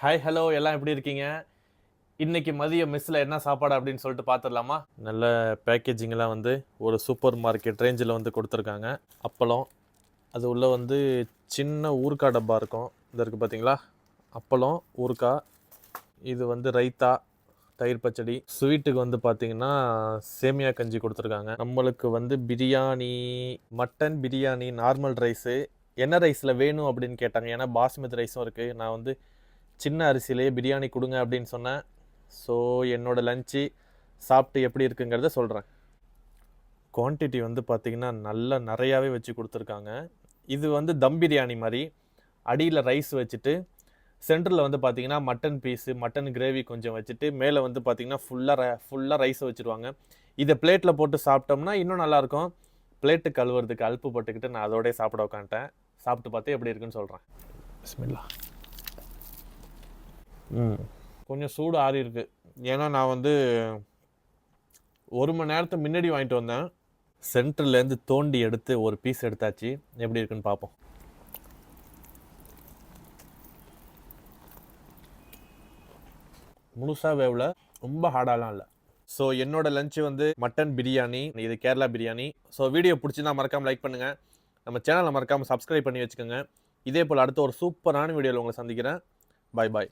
Hi hello எல்லாம் எப்படி இருக்கீங்க? இன்னைக்கு மதிய மெஸ்ஸில் என்ன சாப்பாடு அப்படின்னு சொல்லிட்டு பார்த்துடலாமா? நல்ல பேக்கேஜிங்கெல்லாம் வந்து ஒரு சூப்பர் மார்க்கெட் ரேஞ்சில் வந்து கொடுத்துருக்காங்க. அப்பளம், அது உள்ளே வந்து சின்ன ஊறுகாய் டப்பா இருக்கும். இது இருக்குது பார்த்தீங்களா? அப்பளம், ஊறுகாய், இது வந்து ரைத்தா, தயிர் பச்சடி. ஸ்வீட்டுக்கு வந்து பார்த்தீங்கன்னா சேமியா கஞ்சி கொடுத்துருக்காங்க. நம்மளுக்கு வந்து biryani, mutton biryani, normal rice, என்ன ரைஸில் வேணும் அப்படின்னு கேட்டாங்க. ஏன்னா பாஸ்மதி ரைஸும் இருக்குது. நான் வந்து சின்ன அரிசியிலே பிரியாணி கொடுங்க அப்படின்னு சொன்னேன். ஸோ என்னோடய லஞ்சு சாப்பிட்டு எப்படி இருக்குங்கிறத சொல்கிறேன். குவான்டிட்டி வந்து பார்த்திங்கன்னா நல்லா நிறையாவே வச்சு கொடுத்துருக்காங்க. இது வந்து தம் பிரியாணி மாதிரி அடியில் ரைஸ் வச்சுட்டு சென்டரில் வந்து பார்த்திங்கன்னா மட்டன் பீஸு, மட்டன் கிரேவி கொஞ்சம் வச்சுட்டு மேலே வந்து பார்த்திங்கன்னா ஃபுல்லாக ரைஸை வச்சுருவாங்க. இதை பிளேட்டில் போட்டு சாப்பிட்டோம்னா இன்னும் நல்லாயிருக்கும். பிளேட்டு கழுவுறதுக்கு அலுப்பு பட்டுக்கிட்டு நான் அதோடய சாப்பிட உட்காந்துட்டேன். சாப்பிட்டு பார்த்து எப்படி இருக்குன்னு சொல்கிறேன். பிஸ்மில்லா. கொஞ்சம் சூடு ஆறி இருக்கு. ஏன்னா நான் வந்து 1 மணி நேரத்துக்கு முன்னாடி வாங்கிட்டு வந்தேன். சென்டர்லேருந்து தோண்டி எடுத்து ஒரு பீஸ் எடுத்தாச்சு. எப்படி இருக்குன்னு பார்ப்போம். முழுசாக வேவல, ரொம்ப ஹார்டாலாம் இல்லை. ஸோ என்னோட லஞ்சு வந்து மட்டன் பிரியாணி, இது கேரளா பிரியாணி. ஸோ வீடியோ பிடிச்சிருந்தா மறக்காமல் லைக் பண்ணுங்கள். நம்ம சேனலை மறக்காமல் சப்ஸ்கிரைப் பண்ணி வச்சுக்கோங்க. இதே போல் அடுத்த ஒரு சூப்பரான வீடியோவில் உங்களை சந்திக்கிறேன். பாய் பாய்.